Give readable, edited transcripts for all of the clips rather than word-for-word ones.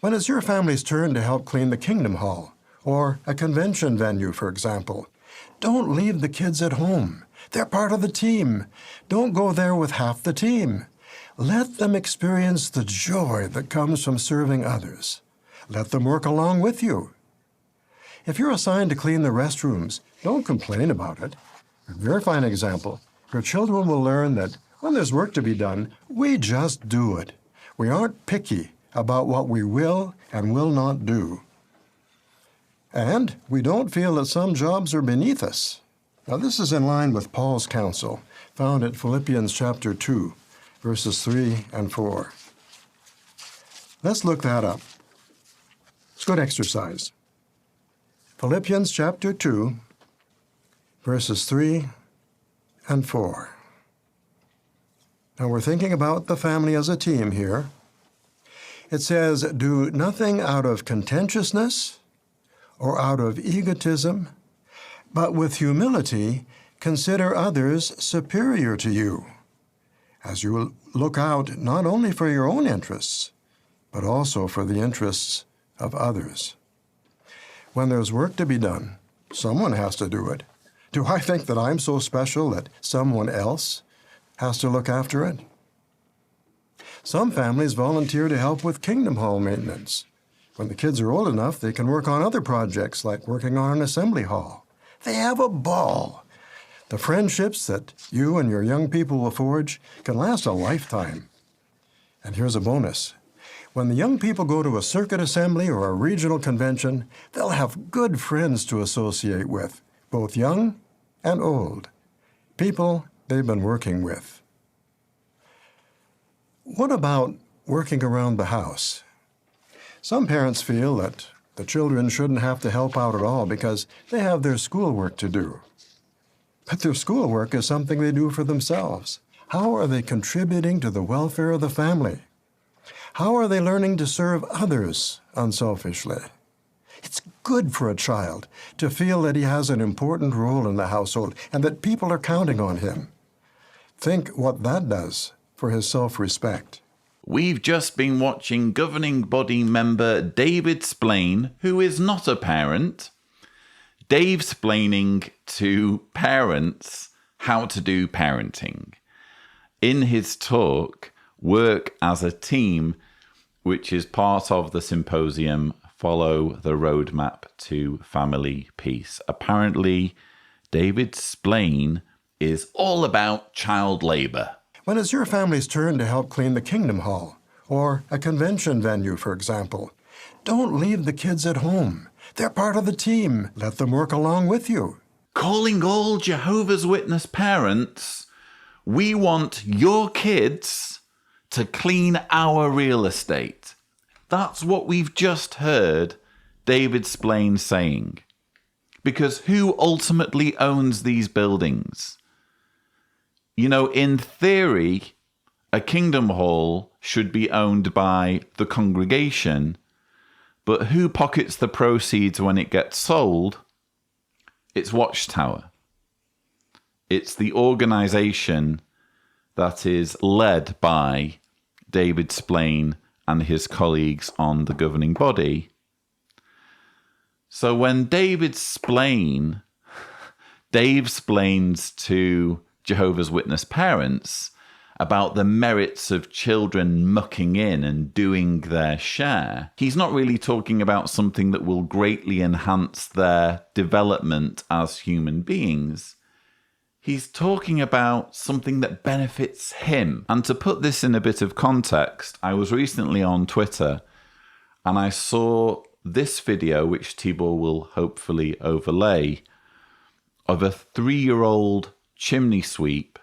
When it's your family's turn to help clean the Kingdom Hall, or a convention venue, for example, don't leave the kids at home. They're part of the team. Don't go there with half the team. Let them experience the joy that comes from serving others. Let them work along with you. If you're assigned to clean the restrooms, don't complain about it. Verify an example. Your children will learn that when there's work to be done, we just do it. We aren't picky about what we will and will not do. And we don't feel that some jobs are beneath us. Now, this is in line with Paul's counsel, found at Philippians chapter 2, verses 3 and 4. Let's look that up. It's good exercise. Philippians chapter 2, verses 3 and 4. Now, we're thinking about the family as a team here. It says, "Do nothing out of contentiousness or out of egotism, but with humility consider others superior to you, as you look out not only for your own interests, but also for the interests of others." When there's work to be done, someone has to do it. Do I think that I'm so special that someone else has to look after it? Some families volunteer to help with Kingdom Hall maintenance. When the kids are old enough, they can work on other projects like working on an assembly hall. They have a ball. The friendships that you and your young people will forge can last a lifetime. And here's a bonus. When the young people go to a circuit assembly or a regional convention, they'll have good friends to associate with, both young and old, people they've been working with. What about working around the house? Some parents feel that the children shouldn't have to help out at all because they have their schoolwork to do. But their schoolwork is something they do for themselves. How are they contributing to the welfare of the family? How are they learning to serve others unselfishly? It's good for a child to feel that he has an important role in the household and that people are counting on him. Think what that does for his self-respect. We've just been watching governing body member David Splaine, who is not a parent, Davesplaining to parents how to do parenting. In his talk, Work as a Team, which is part of the symposium, Follow the Roadmap to Family Peace. Apparently, David Splaine is all about child labor. When it's your family's turn to help clean the Kingdom Hall, or a convention venue, for example, don't leave the kids at home. They're part of the team. Let them work along with you. Calling all Jehovah's Witness parents, we want your kids to clean our real estate. That's what we've just heard David Splaine saying. Because who ultimately owns these buildings? You know, in theory, a Kingdom Hall should be owned by the congregation, but who pockets the proceeds when it gets sold? It's Watchtower. It's the organization that is led by David Splaine and his colleagues on the governing body. So when Dave explains to Jehovah's Witness parents about the merits of children mucking in and doing their share, he's not really talking about something that will greatly enhance their development as human beings. He's talking about something that benefits him. And to put this in a bit of context, I was recently on Twitter and I saw this video, which Tibor will hopefully overlay, of a 3-year-old chimney sweep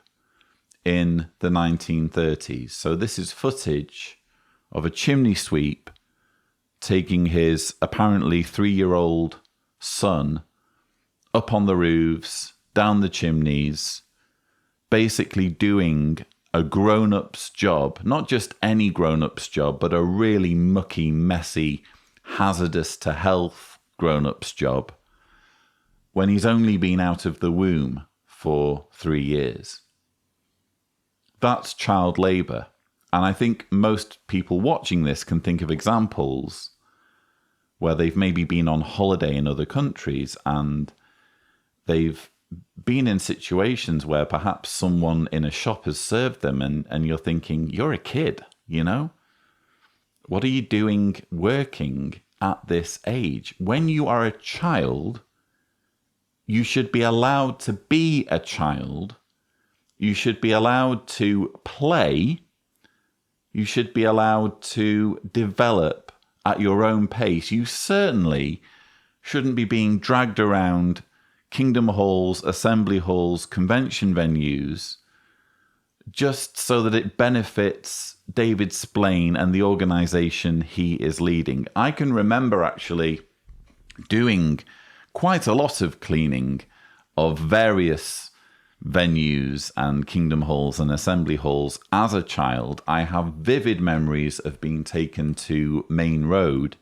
in the 1930s. So this is footage of a chimney sweep taking his apparently 3-year-old son up on the roofs, down the chimneys, basically doing a grown-up's job, not just any grown-up's job, but a really mucky, messy, hazardous to health grown-up's job when he's only been out of the womb for 3 years. That's child labour. And I think most people watching this can think of examples where they've maybe been on holiday in other countries and they've been in situations where perhaps someone in a shop has served them and you're thinking, you're a kid, you know? What are you doing working at this age? When you are a child, you should be allowed to be a child. You should be allowed to play. You should be allowed to develop at your own pace. You certainly shouldn't be being dragged around kingdom halls, assembly halls, convention venues, just so that it benefits David Splaine and the organization he is leading. I can remember actually doing quite a lot of cleaning of various venues and kingdom halls and assembly halls as a child. I have vivid memories of being taken to Main Road,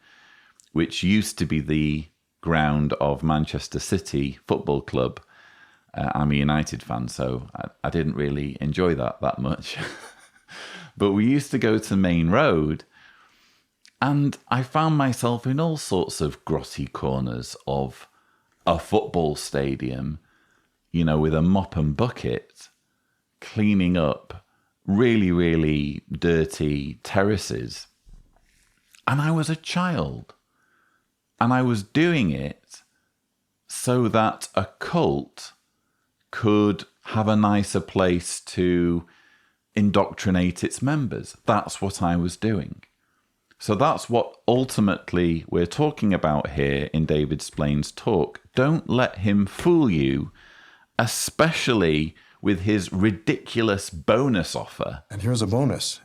which used to be the ground of Manchester City Football Club. I'm a United fan, so I didn't really enjoy that much. But we used to go to Main Road, and I found myself in all sorts of grotty corners of a football stadium, you know, with a mop and bucket, cleaning up really, really dirty terraces. And I was a child. And I was doing it so that a cult could have a nicer place to indoctrinate its members. That's what I was doing. So that's what ultimately we're talking about here in David Splaine's talk. Don't let him fool you, especially with his ridiculous bonus offer. And here's a bonus.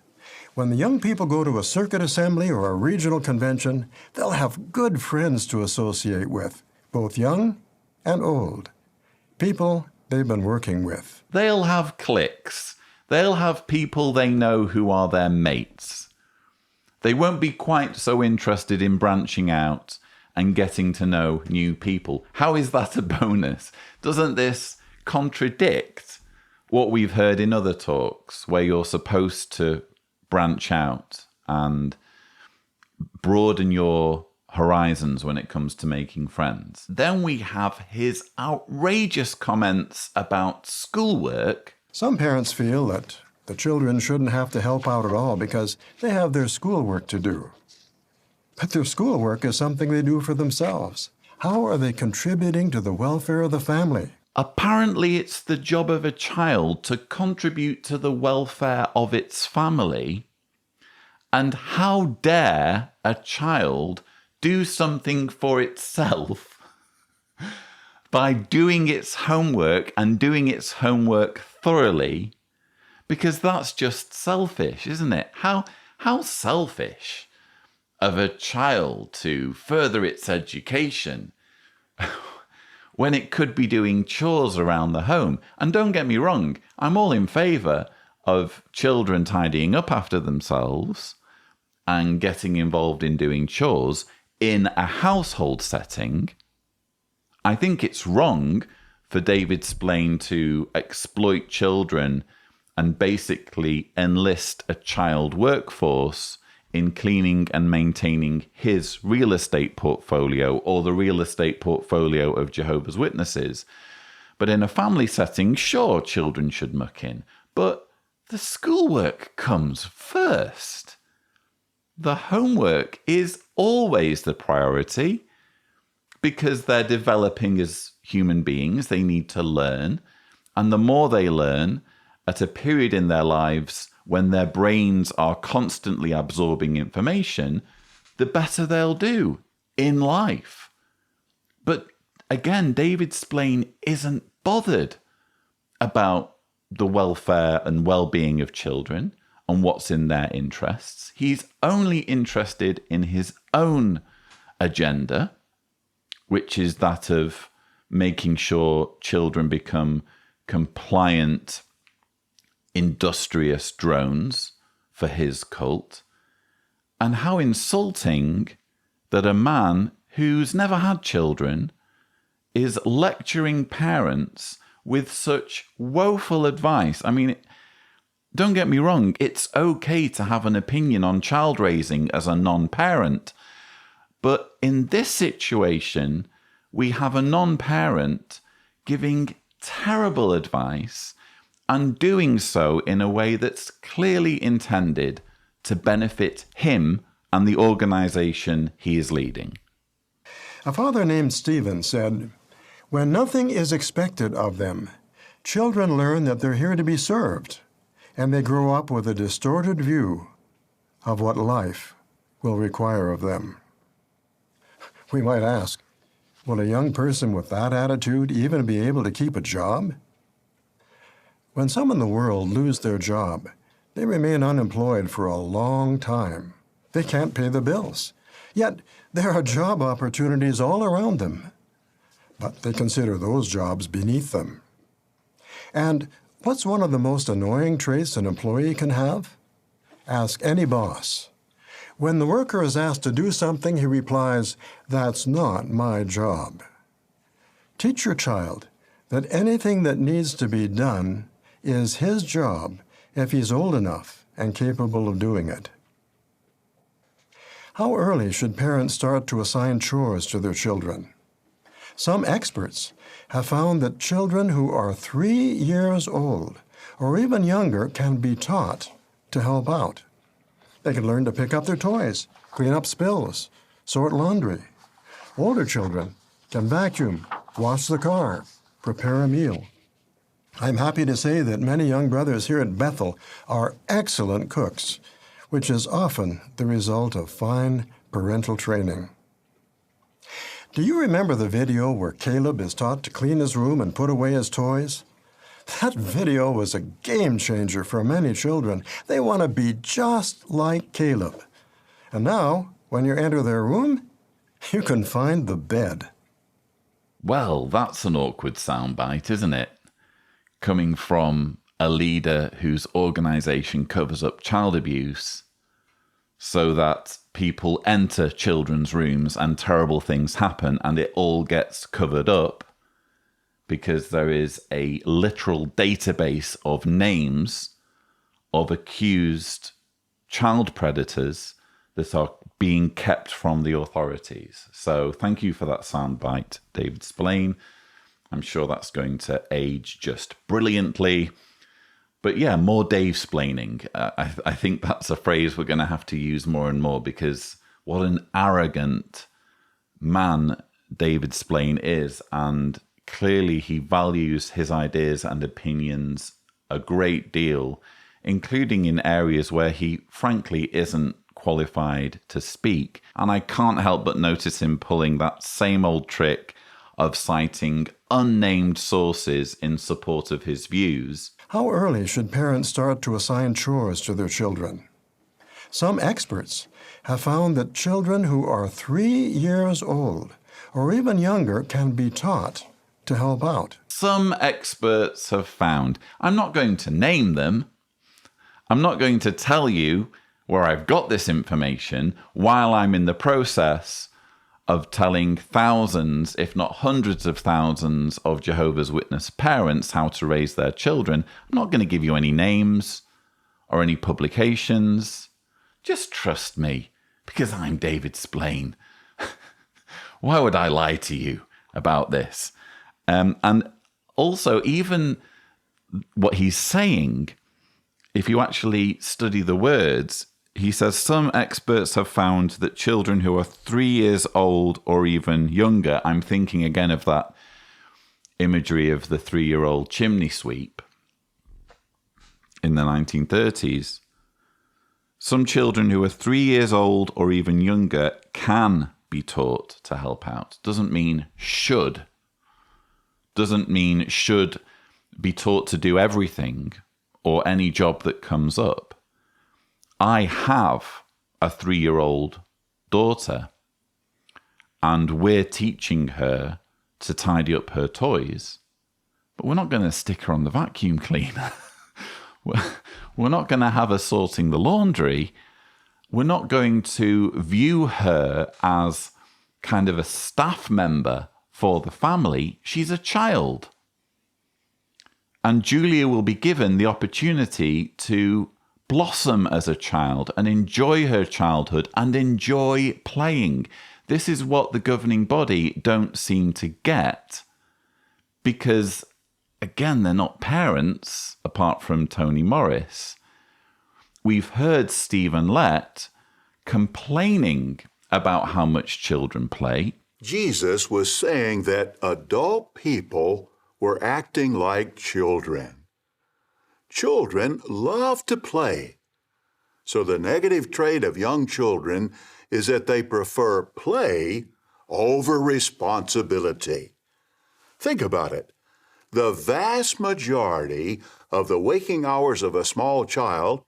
When the young people go to a circuit assembly or a regional convention, they'll have good friends to associate with, both young and old. People they've been working with. They'll have cliques. They'll have people they know who are their mates. They won't be quite so interested in branching out and getting to know new people. How is that a bonus? Doesn't this contradict what we've heard in other talks where you're supposed to branch out and broaden your horizons when it comes to making friends? Then we have his outrageous comments about schoolwork. Some parents feel that the children shouldn't have to help out at all because they have their schoolwork to do. But their schoolwork is something they do for themselves. How are they contributing to the welfare of the family? Apparently, it's the job of a child to contribute to the welfare of its family. And how dare a child do something for itself by doing its homework and doing its homework thoroughly? Because that's just selfish, isn't it? How selfish of a child to further its education when it could be doing chores around the home. And don't get me wrong, I'm all in favour of children tidying up after themselves and getting involved in doing chores in a household setting. I think it's wrong for David Splaine to exploit children and basically enlist a child workforce in cleaning and maintaining his real estate portfolio or the real estate portfolio of Jehovah's Witnesses. But in a family setting, sure, children should muck in. But the schoolwork comes first. The homework is always the priority because they're developing as human beings. They need to learn. And the more they learn at a period in their lives when their brains are constantly absorbing information, the better they'll do in life. But again, David Splaine isn't bothered about the welfare and well-being of children and what's in their interests. He's only interested in his own agenda, which is that of making sure children become compliant, industrious drones for his cult. And how insulting that a man who's never had children is lecturing parents with such woeful advice. I mean, don't get me wrong, it's okay to have an opinion on child raising as a non-parent. But in this situation, we have a non-parent giving terrible advice and doing so in a way that's clearly intended to benefit him and the organization he is leading. A father named Stephen said, "When nothing is expected of them, children learn that they're here to be served, and they grow up with a distorted view of what life will require of them." We might ask, will a young person with that attitude even be able to keep a job? When some in the world lose their job, they remain unemployed for a long time. They can't pay the bills. Yet there are job opportunities all around them. But they consider those jobs beneath them. And what's one of the most annoying traits an employee can have? Ask any boss. When the worker is asked to do something, he replies, "That's not my job." Teach your child that anything that needs to be done is his job if he's old enough and capable of doing it. How early should parents start to assign chores to their children? Some experts have found that children who are 3 years old or even younger can be taught to help out. They can learn to pick up their toys, clean up spills, sort laundry. Older children can vacuum, wash the car, prepare a meal. I'm happy to say that many young brothers here at Bethel are excellent cooks, which is often the result of fine parental training. Do you remember the video where Caleb is taught to clean his room and put away his toys? That video was a game changer for many children. They want to be just like Caleb. And now, when you enter their room, you can find the bed. Well, that's an awkward soundbite, isn't it? Coming from a leader whose organization covers up child abuse so that people enter children's rooms and terrible things happen and it all gets covered up because there is a literal database of names of accused child predators that are being kept from the authorities. So thank you for that soundbite, David Splaine. I'm sure that's going to age just brilliantly. But yeah, more Davesplaining. I think that's a phrase we're going to have to use more and more because what an arrogant man David Splaine is. And clearly he values his ideas and opinions a great deal, including in areas where he frankly isn't qualified to speak. And I can't help but notice him pulling that same old trick of citing unnamed sources in support of his views. How early should parents start to assign chores to their children? Some experts have found that children who are 3 years old or even younger can be taught to help out. Some experts have found. I'm not going to name them. I'm not going to tell you where I've got this information while I'm in the process of telling thousands, if not hundreds of thousands of Jehovah's Witness parents how to raise their children. I'm not going to give you any names or any publications. Just trust me, because I'm David Splaine. Why would I lie to you about this? And also, even what he's saying, if you actually study the words, he says some experts have found that children who are 3 years old or even younger, I'm thinking again of that imagery of the 3-year-old chimney sweep in the 1930s. Some children who are 3 years old or even younger can be taught to help out. Doesn't mean should. Doesn't mean should be taught to do everything or any job that comes up. I have a 3-year-old daughter, and we're teaching her to tidy up her toys, but we're not going to stick her on the vacuum cleaner. We're not going to have her sorting the laundry. We're not going to view her as kind of a staff member for the family. She's a child. And Julia will be given the opportunity to blossom as a child and enjoy her childhood and enjoy playing. This is what the governing body don't seem to get because, again, they're not parents, apart from Tony Morris. We've heard Stephen Lett complaining about how much children play. Jesus was saying that adult people were acting like children. Children love to play. So the negative trait of young children is that they prefer play over responsibility. Think about it. The vast majority of the waking hours of a small child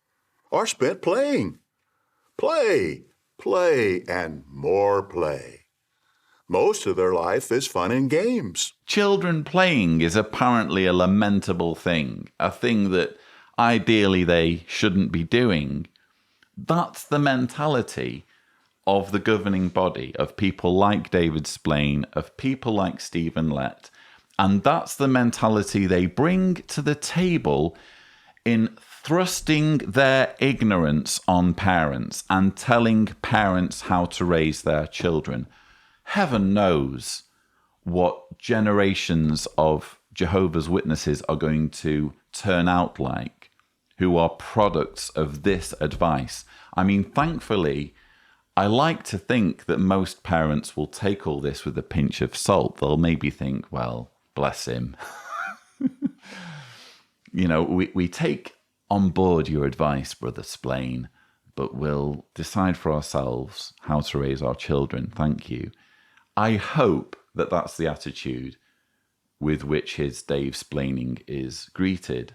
are spent playing. Play, play, and more play. Most of their life is fun and games. Children playing is apparently a lamentable thing, a thing that ideally they shouldn't be doing. That's the mentality of the governing body, of people like David Splaine, of people like Stephen Lett. And that's the mentality they bring to the table in thrusting their ignorance on parents and telling parents how to raise their children. Heaven knows what generations of Jehovah's Witnesses are going to turn out like, who are products of this advice. I mean, thankfully, I like to think that most parents will take all this with a pinch of salt. They'll maybe think, well, bless him. You know, we take on board your advice, Brother Splaine, but we'll decide for ourselves how to raise our children. Thank you. I hope that that's the attitude with which his Davesplaining is greeted.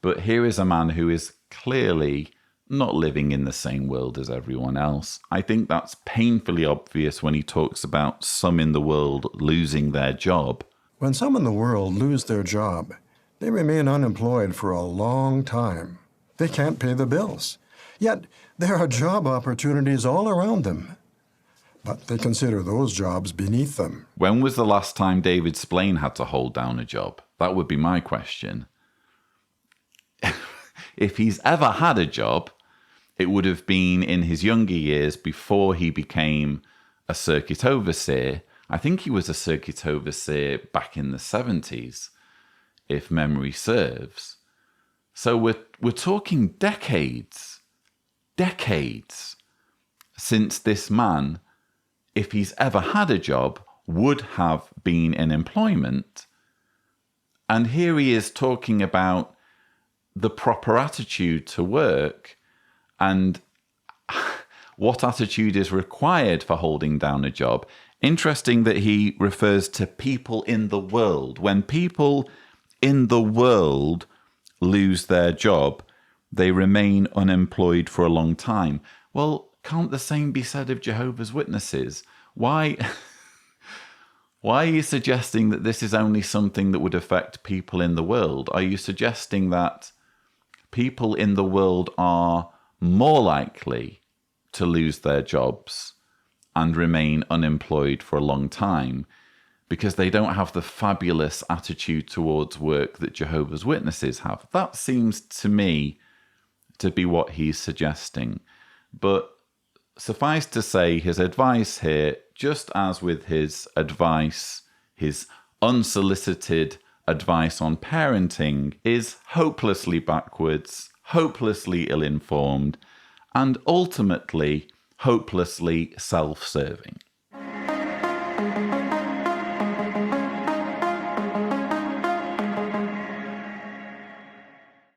But here is a man who is clearly not living in the same world as everyone else. I think that's painfully obvious when he talks about some in the world losing their job. When some in the world lose their job, they remain unemployed for a long time. They can't pay the bills. Yet there are job opportunities all around them. But they consider those jobs beneath them. When was the last time David Splaine had to hold down a job? That would be my question. If he's ever had a job, it would have been in his younger years before he became a circuit overseer. I think he was a circuit overseer back in the 70s, if memory serves. So we're talking decades since this man, if he's ever had a job, would have been in employment. And here he is talking about the proper attitude to work and what attitude is required for holding down a job. Interesting that he refers to people in the world. When people in the world lose their job, they remain unemployed for a long time. Well, can't the same be said of Jehovah's Witnesses? Why are you suggesting that this is only something that would affect people in the world? Are you suggesting that people in the world are more likely to lose their jobs and remain unemployed for a long time because they don't have the fabulous attitude towards work that Jehovah's Witnesses have? That seems to me to be what he's suggesting. But suffice to say, his advice here, just as with his advice, his unsolicited advice on parenting, is hopelessly backwards, hopelessly ill-informed, and ultimately hopelessly self-serving.